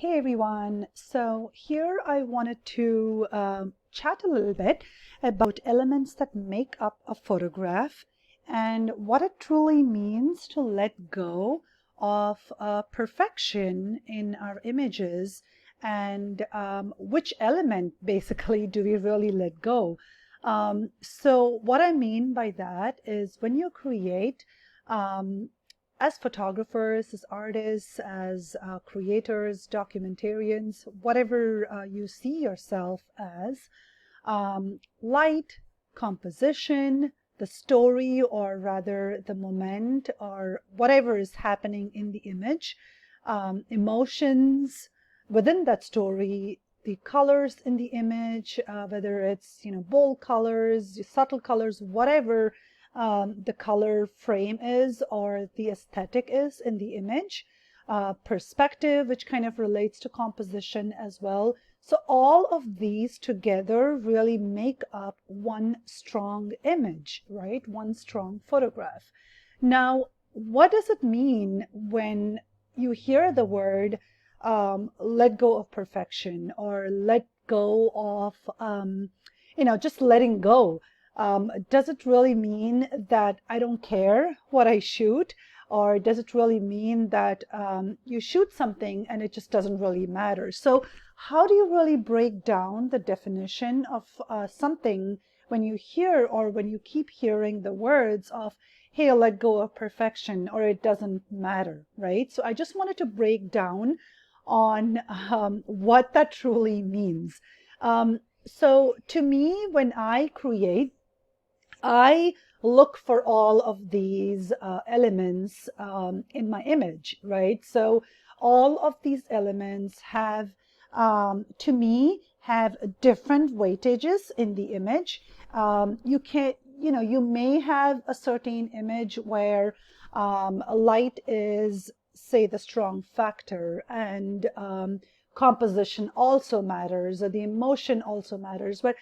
Hey everyone. So here I wanted to chat a little bit about elements that make up a photograph and what it truly means to let go of perfection in our images and which element basically do we really let go. So what I mean by that is when you create as photographers, as artists, as creators, documentarians, whatever you see yourself as, light, composition, the story, or rather the moment, or whatever is happening in the image, emotions within that story, the colors in the image, whether it's bold colors, subtle colors, whatever the color frame is or the aesthetic is in the image, perspective, which kind of relates to composition as well. So all of these together really make up one strong image, right? One strong photograph. Now, what does it mean when you hear the word let go of perfection or let go of, just letting go? Does it really mean that I don't care what I shoot? Or does it really mean that you shoot something and it just doesn't really matter? So how do you really break down the definition of something when you hear or when you keep hearing the words of, hey, let go of perfection or it doesn't matter, right? So I just wanted to break down on what that truly means. So to me, when I create, I look for all of these elements in my image, right? So all of these elements have, to me, have different weightages in the image. You can, you may have a certain image where light is, say, the strong factor, and composition also matters, or the emotion also matters, but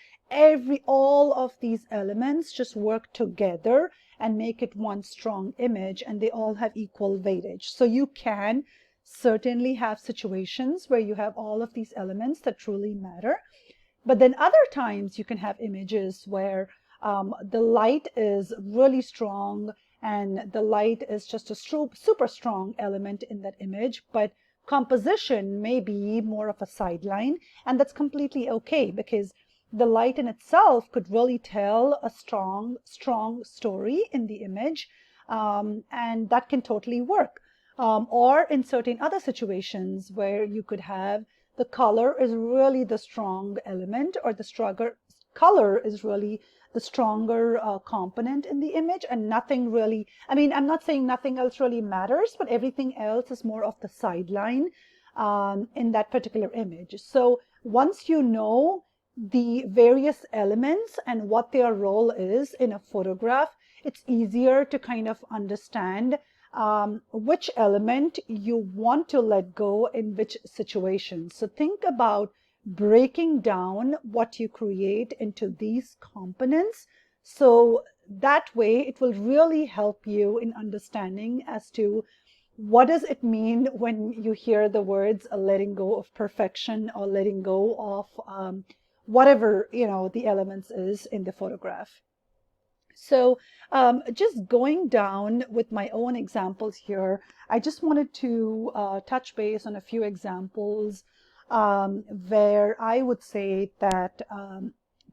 all of these elements just work together and make it one strong image, and they all have equal weightage. So you can certainly have situations where you have all of these elements that truly matter, but then other times you can have images where the light is really strong and the light is just a super strong element in that image, but composition may be more of a sideline, and that's completely okay because the light in itself could really tell a strong story in the image, and that can totally work. Or in certain other situations where you could have the color is really the strong element, or the stronger color is really the stronger component in the image, and nothing really, I mean, I'm not saying nothing else really matters, but everything else is more of the sideline in that particular image. So once you know the various elements and what their role is in a photograph, it's easier to kind of understand which element you want to let go in which situation. So think about breaking down what you create into these components. So that way it will really help you in understanding as to what does it mean when you hear the words letting go of perfection or letting go of whatever the elements is in the photograph. So just going down with my own examples here, I just wanted to touch base on a few examples where I would say that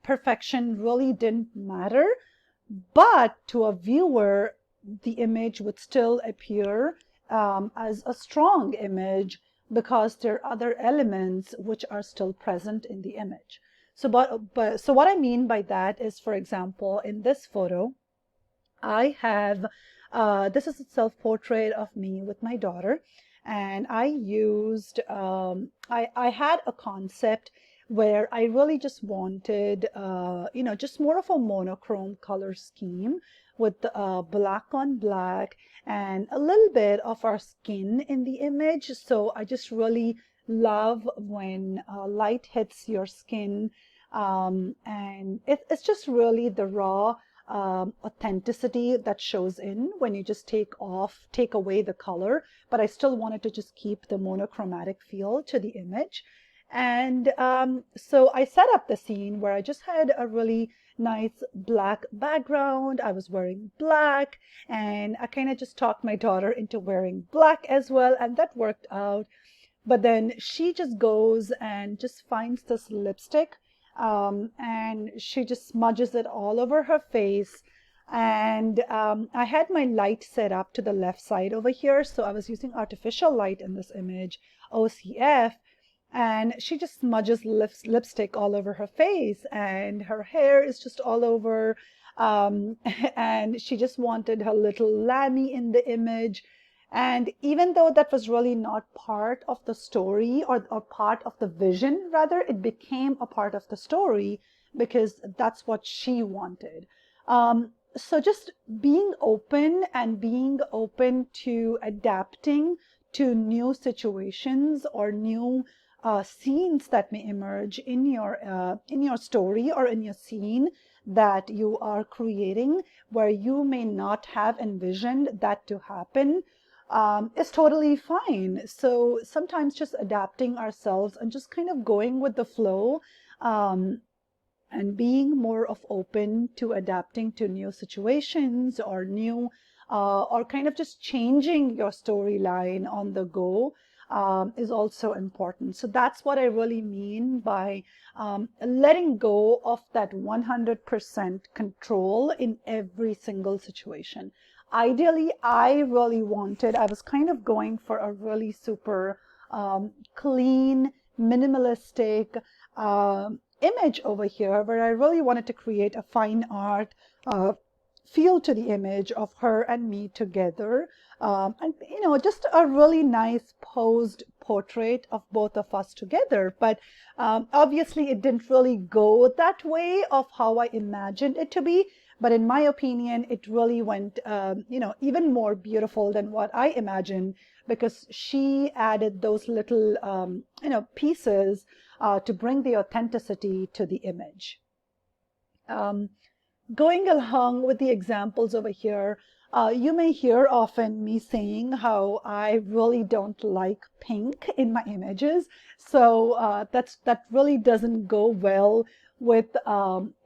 perfection really didn't matter, but to a viewer, the image would still appear as a strong image because there are other elements which are still present in the image. So, so what I mean by that is, for example, in this photo, I have, this is a self-portrait of me with my daughter, and I used, I had a concept where I really just wanted, just more of a monochrome color scheme with black on black and a little bit of our skin in the image. So I just really love when light hits your skin, and it's just really the raw authenticity that shows in when you just take away the color, but I still wanted to just keep the monochromatic feel to the image. And so I set up the scene where I just had a really nice black background. I was wearing black, and I kind of just talked my daughter into wearing black as well, and that worked out. But then she just goes and just finds this lipstick, and she just smudges it all over her face. And I had my light set up to the left side over here, so I was using artificial light in this image, OCF, and she just smudges lipstick all over her face, and her hair is just all over. And she just wanted her little lammy in the image. And even though that was really not part of the story, or part of the vision, rather, it became a part of the story because that's what she wanted. So just being open, and being open to adapting to new situations or new scenes that may emerge in your story or in your scene that you are creating, where you may not have envisioned that to happen, is totally fine. So sometimes just adapting ourselves and just kind of going with the flow, and being more of open to adapting to new situations or new or kind of just changing your storyline on the go, is also important. So that's what I really mean by letting go of that 100% control in every single situation. Ideally, I was kind of going for a really super clean, minimalistic image over here, where I really wanted to create a fine art feel to the image of her and me together. And, just a really nice posed portrait of both of us together. But obviously, it didn't really go that way of how I imagined it to be. But in my opinion, it really went, even more beautiful than what I imagined, because she added those little, pieces to bring the authenticity to the image. Going along with the examples over here, you may hear often me saying how I really don't like pink in my images. So that really doesn't go well with,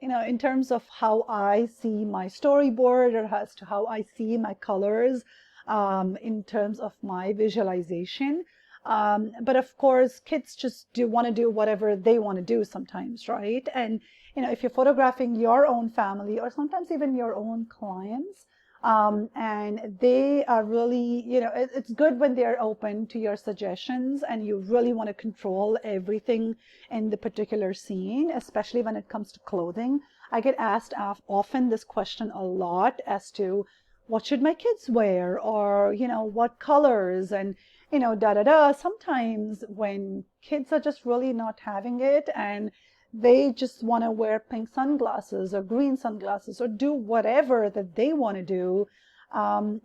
in terms of how I see my storyboard, or as to how I see my colors, in terms of my visualization. But of course, kids just do want to do whatever they want to do sometimes, right? And if you're photographing your own family, or sometimes even your own clients, and they are really, it's good when they're open to your suggestions, and you really want to control everything in the particular scene, especially when it comes to clothing. I get asked often this question a lot as to what should my kids wear, or, what colors, and, da da da. Sometimes when kids are just really not having it, and they just want to wear pink sunglasses or green sunglasses, or do whatever that they want to do,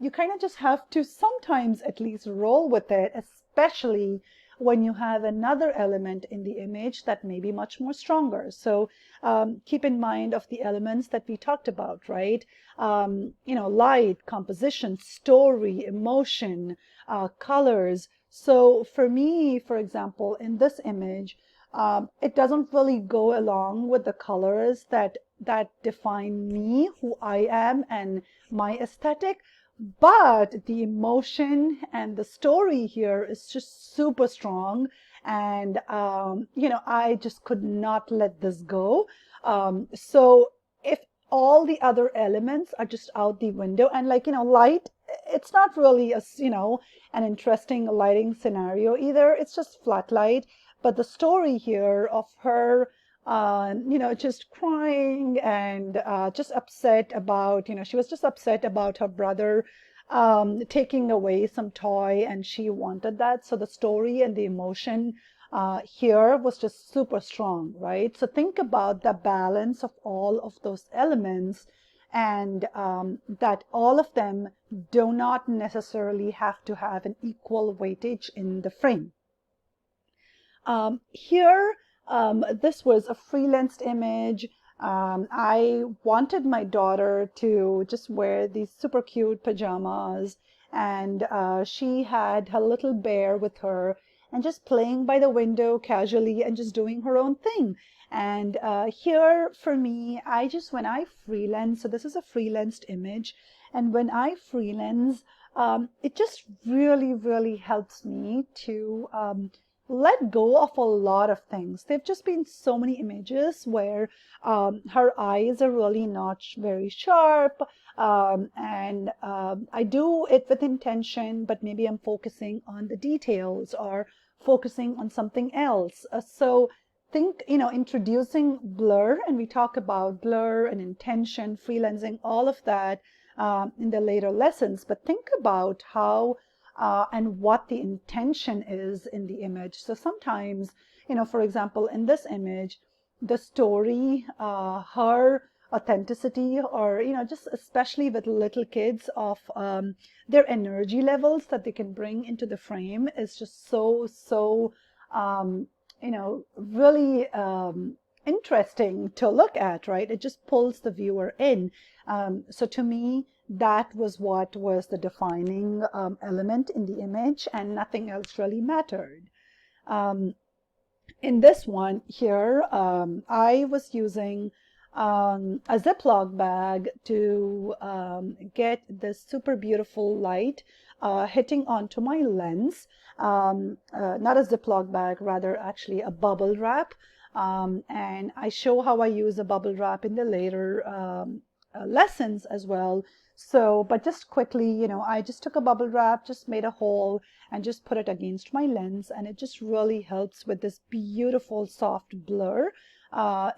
you kind of just have to sometimes at least roll with it, especially when you have another element in the image that may be much more stronger. So keep in mind of the elements that we talked about, right? Light, composition, story, emotion, colors. So for me, for example, in this image, it doesn't really go along with the colors that define me, who I am, and my aesthetic. But the emotion and the story here is just super strong, and I just could not let this go. So if all the other elements are just out the window, and light, it's not really an interesting lighting scenario either. It's just flat light. But the story here of her, just crying, and just upset about, she was just upset about her brother taking away some toy, and she wanted that. So the story and the emotion here was just super strong, right? So think about the balance of all of those elements, and that all of them do not necessarily have to have an equal weightage in the frame. Here, this was a freelanced image. I wanted my daughter to just wear these super cute pajamas, and she had her little bear with her and just playing by the window casually and just doing her own thing. And here for me, when I freelance, so this is a freelanced image, and when I freelance, it just really, really helps me to let go of a lot of things. There've just been so many images where her eyes are really not very sharp, and I do it with intention, but maybe I'm focusing on the details or focusing on something else. So think, introducing blur, and we talk about blur and intention, freelancing, all of that in the later lessons. But think about how and what the intention is in the image. So sometimes, for example, in this image, the story, her authenticity, or, just especially with little kids, of their energy levels that they can bring into the frame is just so, um, really interesting to look at, right? It just pulls the viewer in. So to me, that was what was the defining element in the image, and nothing else really mattered. Um, in this one here, I was using a Ziploc bag to get this super beautiful light hitting onto my lens. Not a Ziploc bag, rather actually a bubble wrap. And I show how I use a bubble wrap in the later lessons as well. So, but just quickly, I just took a bubble wrap, just made a hole, and just put it against my lens, and it just really helps with this beautiful soft blur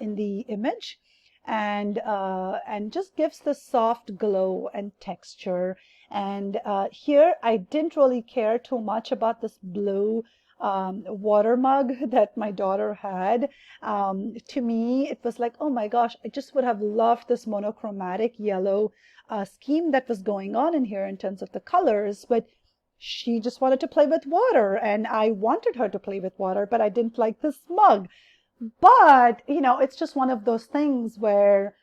in the image, and just gives the soft glow and texture. And here I didn't really care too much about this blue water mug that my daughter had. To me, it was like, oh my gosh, I just would have loved this monochromatic yellow scheme that was going on in here in terms of the colors, but she just wanted to play with water, and I wanted her to play with water, but I didn't like this mug. But, it's just one of those things where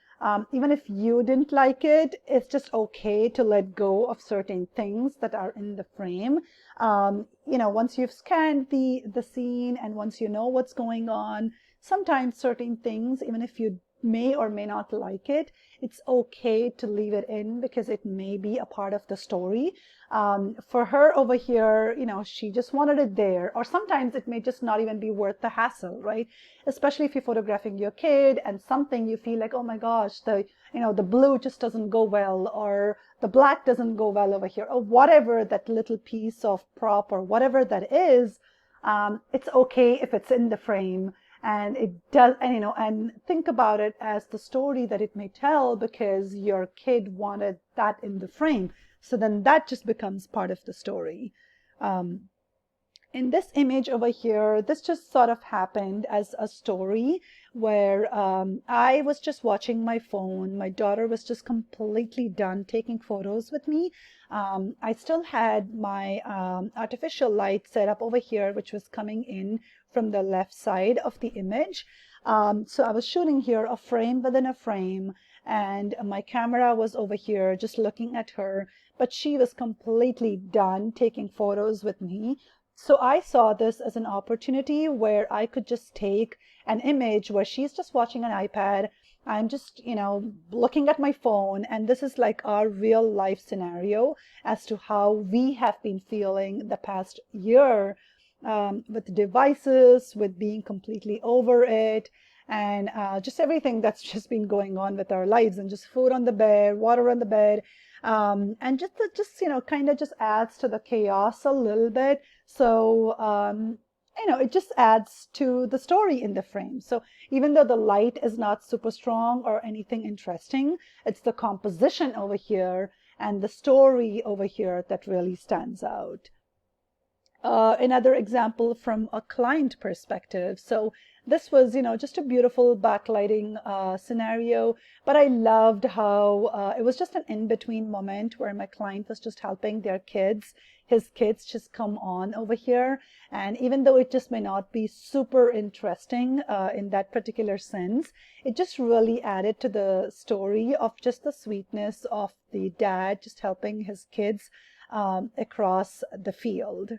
even if you didn't like it, it's just okay to let go of certain things that are in the frame. Once you've scanned the scene, and once you know what's going on, sometimes certain things, even if you may or may not like it, it's okay to leave it in because it may be a part of the story. For her over here, she just wanted it there, or sometimes it may just not even be worth the hassle, right? Especially if you're photographing your kid and something you feel like, oh my gosh, the blue just doesn't go well, or the black doesn't go well over here, or whatever that little piece of prop or whatever that is. It's okay if it's in the frame, and it does, and think about it as the story that it may tell, because your kid wanted that in the frame. So then that just becomes part of the story. Um, in this image over here, this just sort of happened as a story where I was just watching my phone. My daughter was just completely done taking photos with me. I still had my artificial light set up over here, which was coming in from the left side of the image. So I was shooting here a frame within a frame, and my camera was over here just looking at her, but she was completely done taking photos with me. So I saw this as an opportunity where I could just take an image where she's just watching an iPad. I'm just, looking at my phone, and this is like our real life scenario as to how we have been feeling the past year, with devices, with being completely over it, and just everything that's just been going on with our lives, and just food on the bed, water on the bed, and just kind of just adds to the chaos a little bit. So it just adds to the story in the frame. So even though the light is not super strong or anything interesting, it's the composition over here and the story over here that really stands out. Another example from a client perspective. So this was, just a beautiful backlighting scenario, but I loved how it was just an in-between moment where my client was just helping their kids his kids just come on over here. And even though it just may not be super interesting in that particular sense, it just really added to the story of just the sweetness of the dad just helping his kids across the field.